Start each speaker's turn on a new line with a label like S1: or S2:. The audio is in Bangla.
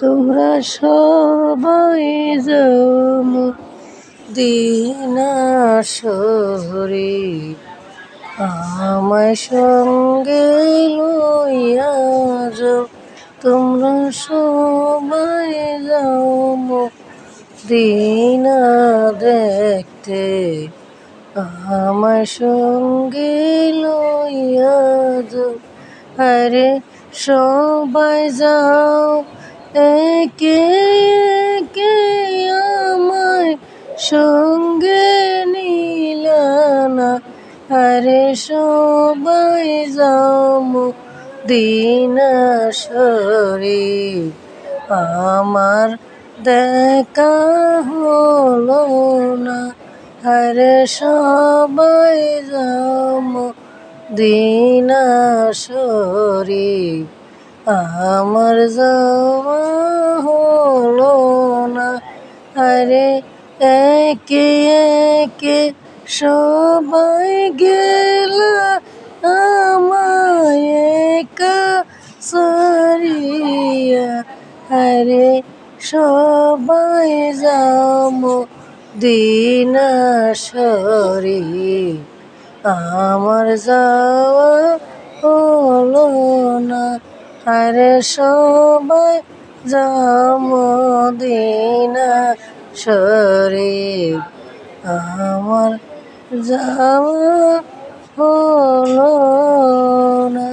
S1: তোমরা সবাই যাও মদিনা শরীফ, আমায় সঙ্গে লইয়া যাও। তোমরা সবাই যাও মদিনা দেখতে, আমায় সঙ্গে লইয়া যাও। আরে সবাই যাও একে একে, আমায় সঙ্গে নিলানা। আরে সবাই যাও মদিনা শরীফ, আমার দেখা হলো না। আরে সবাই যাও মদিনা শরীফ, আমার যাওয়া হলো না। আরে একে একে সবাই গেলা, আমায় একা সারিয়া। আরে সবাই যাও মদিনা শরীফ, আমার যাওয়া হলো না। আরে সবাই যাও মদিনা শরীফ, আমার যাওয়া হলো না।